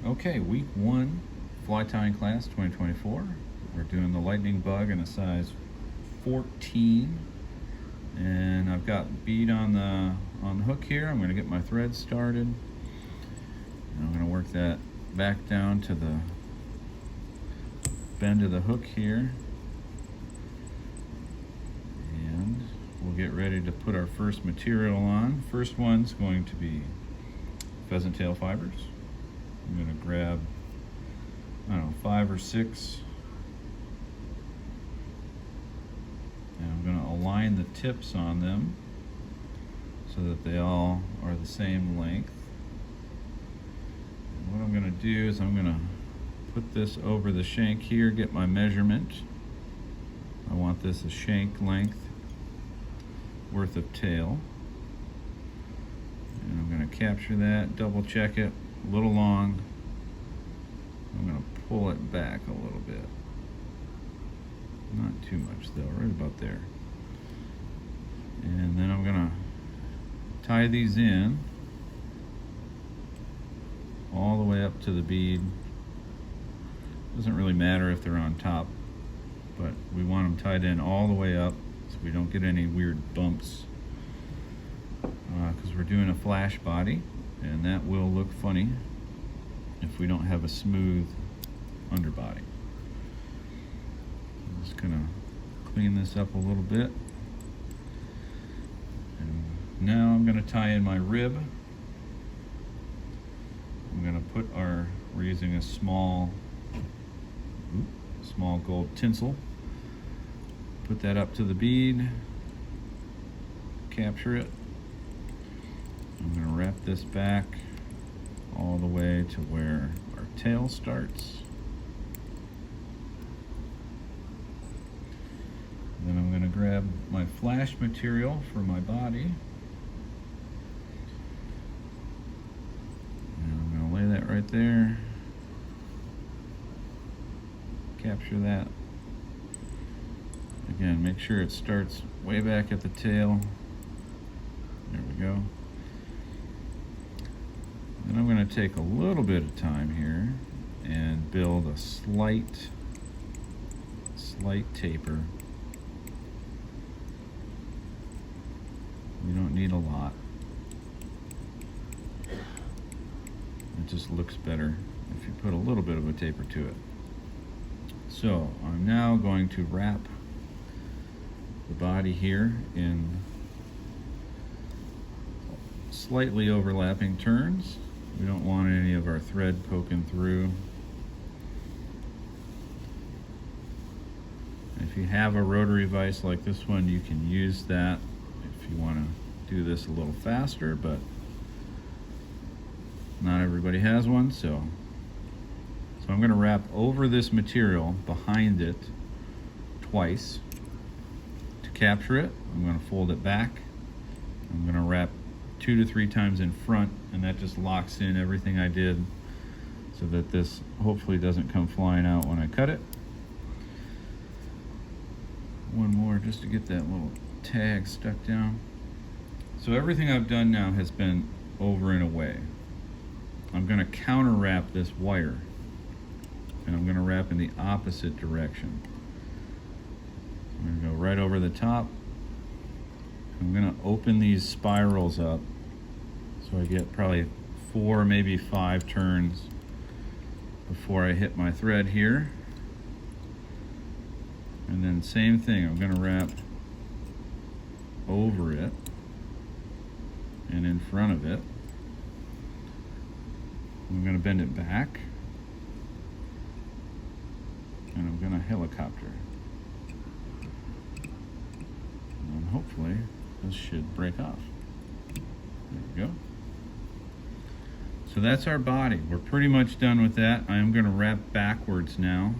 Okay, week 1, fly tying class 2024. We're doing the Lightning Bug in a size 14. And I've got bead on the hook here. I'm going to get my thread started. And I'm going to work that back down to the bend of the hook here. And we'll get ready to put our first material on. First one's going to be pheasant tail fibers. I'm going to grab, I don't know, 5 or 6. And I'm going to align the tips on them so that they all are the same length. And what I'm going to do is I'm going to put this over the shank here, get my measurement. I want this a shank length worth of tail. And I'm going to capture that, double check it, a little long. I'm going to pull it back a little bit. Not too much though, right about there. And then I'm going to tie these in all the way up to the bead. Doesn't really matter if they're on top, but we want them tied in all the way up so we don't get any weird bumps. Because we're doing a flash body, and that will look funny if we don't have a smooth underbody. I'm just gonna clean this up a little bit. And now I'm gonna tie in my rib. I'm gonna put we're using a small gold tinsel. Put that up to the bead, capture it. I'm going to wrap this back all the way to where our tail starts. Then I'm going to grab my flash material for my body. And I'm going to lay that right there. Capture that. Again, make sure it starts way back at the tail. There we go. Then I'm going to take a little bit of time here and build a slight taper. You don't need a lot. It just looks better if you put a little bit of a taper to it. So I'm now going to wrap the body here in slightly overlapping turns. We don't want any of our thread poking through. If you have a rotary vise like this one, you can use that if you want to do this a little faster, but not everybody has one, so I'm going to wrap over this material behind it twice. To capture it, I'm going to fold it back. I'm going to wrap 2 to 3 times in front, and that just locks in everything I did so that this hopefully doesn't come flying out when I cut it. One more just to get that little tag stuck down. So everything I've done now has been over and away. I'm going to counter wrap this wire, and I'm going to wrap in the opposite direction. I'm going to go right over the top. I'm going to open these spirals up so I get probably 4, maybe 5 turns before I hit my thread here. And then same thing, I'm going to wrap over it and in front of it. I'm going to bend it back, and I'm going to helicopter. And hopefully this should break off. There we go. So that's our body. We're pretty much done with that. I am going to wrap backwards now.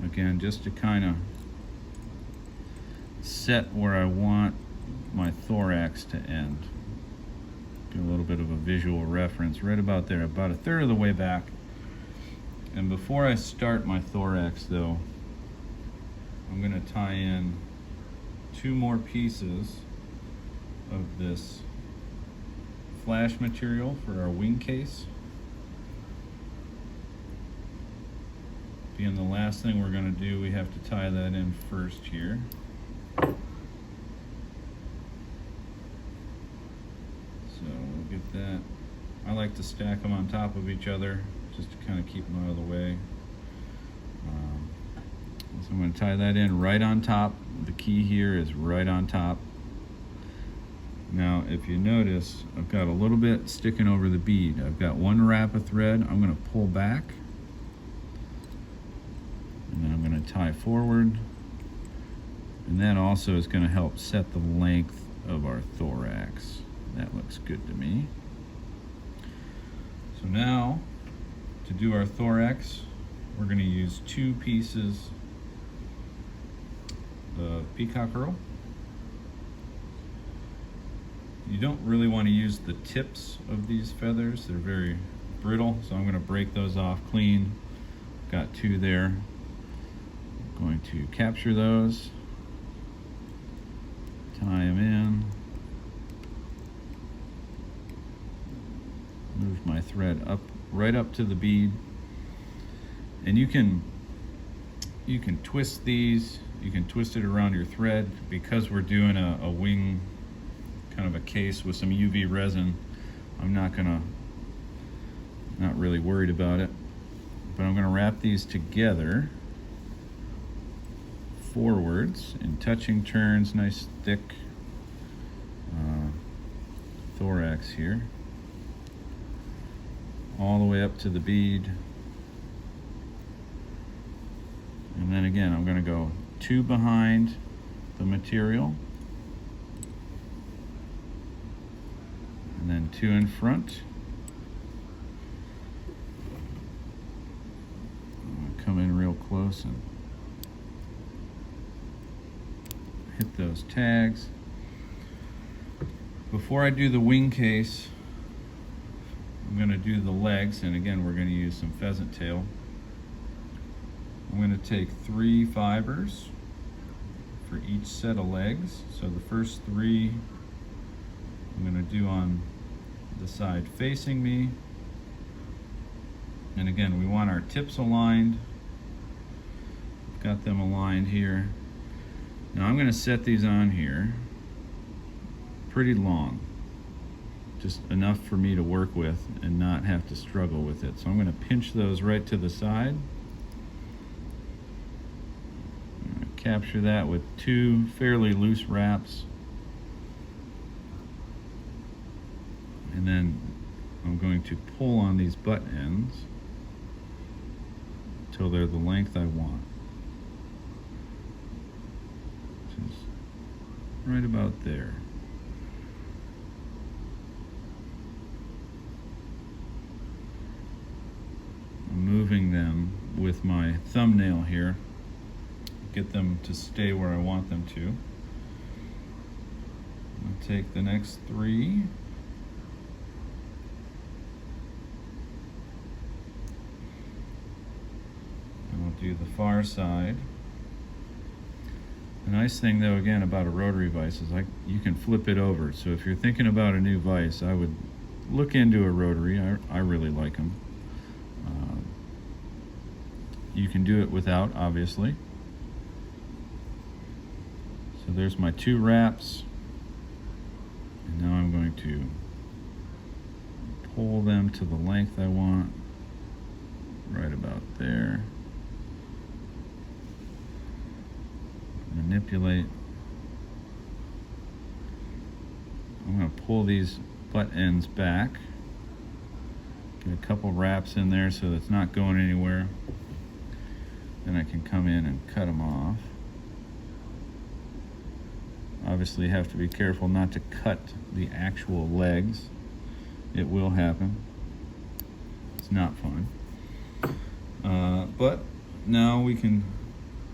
Again, just to kind of set where I want my thorax to end. Get a little bit of a visual reference right about there, about 1/3 of the way back. And before I start my thorax though, I'm going to tie in 2 more pieces of this flash material for our wing case. being the last thing we're going to do, we have to tie that in first here. So we'll get that. I like to stack them on top of each other just to kind of keep them out of the way. So I'm going to tie that in right on top. The key here is right on top. Now, if you notice, I've got a little bit sticking over the bead. I've got one wrap of thread. I'm going to pull back, and then I'm going to tie forward. And that also is going to help set the length of our thorax. That looks good to me. So now, to do our thorax, we're going to use 2 pieces of Peacock herl. You don't really want to use the tips of these feathers. They're very brittle, so I'm going to break those off clean. Got 2 there. I'm going to capture those, tie them in, move my thread up, right up to the bead, and you can twist these. You can twist it around your thread. Because we're doing a wing, kind of a case with some UV resin, I'm not really worried about it. But I'm gonna wrap these together forwards in touching turns, nice thick thorax here, all the way up to the bead. And then again, I'm gonna go 2 behind the material, and then 2 in front. I'm gonna come in real close and hit those tags. Before I do the wing case, I'm gonna do the legs, and again, we're gonna use some pheasant tail. I'm going to take 3 fibers for each set of legs. So the first 3 I'm going to do on the side facing me. And again, we want our tips aligned. Got them aligned here. Now I'm going to set these on here pretty long. Just enough for me to work with and not have to struggle with it. So I'm going to pinch those right to the side. Capture that with 2 fairly loose wraps, and then I'm going to pull on these butt ends until they're the length I want, which is right about there. I'm moving them with my thumbnail here, get them to stay where I want them to. I'll take the next 3. And I'll do the far side. The nice thing though, again, about a rotary vise is you can flip it over. So if you're thinking about a new vise, I would look into a rotary. I really like them. You can do it without, obviously. So there's my 2 wraps, and now I'm going to pull them to the length I want, right about there. Manipulate. I'm going to pull these butt ends back, get a couple wraps in there so that's not going anywhere. Then I can come in and cut them off. Obviously you have to be careful not to cut the actual legs. It will happen. It's not fun. But now we can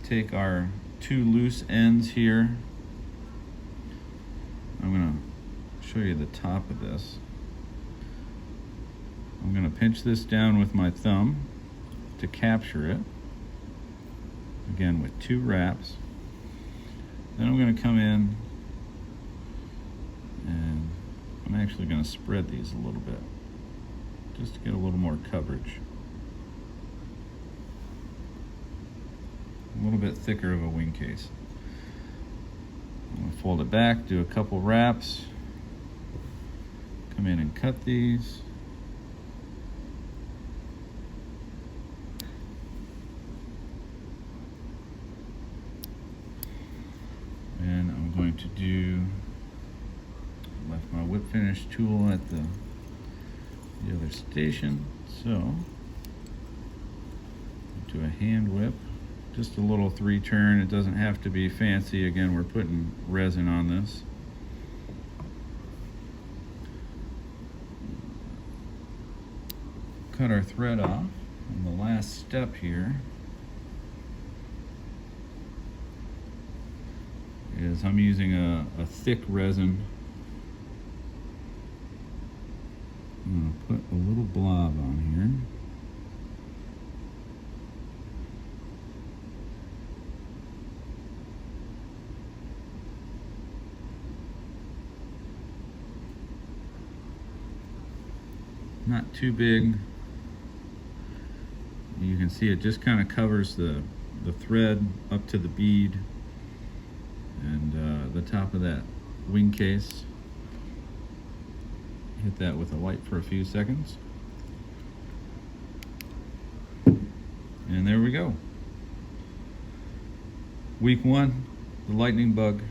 take our 2 loose ends here. I'm going to show you the top of this. I'm going to pinch this down with my thumb to capture it. Again with 2 wraps. Then I'm going to come in and I'm actually going to spread these a little bit just to get a little more coverage. a little bit thicker of a wing case. I'm going to fold it back, do a couple wraps, come in and cut these. And I'm going to do, left my whip finish tool at the other station, so do a hand whip, just a little 3-turn. It doesn't have to be fancy. Again, we're putting resin on this. Cut our thread off, and the last step here is I'm using a thick resin. I'm going to put a little blob on here. Not too big. You can see it just kind of covers the thread up to the bead and the top of that wing case. Hit that with a light for a few seconds. And there we go. Week 1, the lightning bug.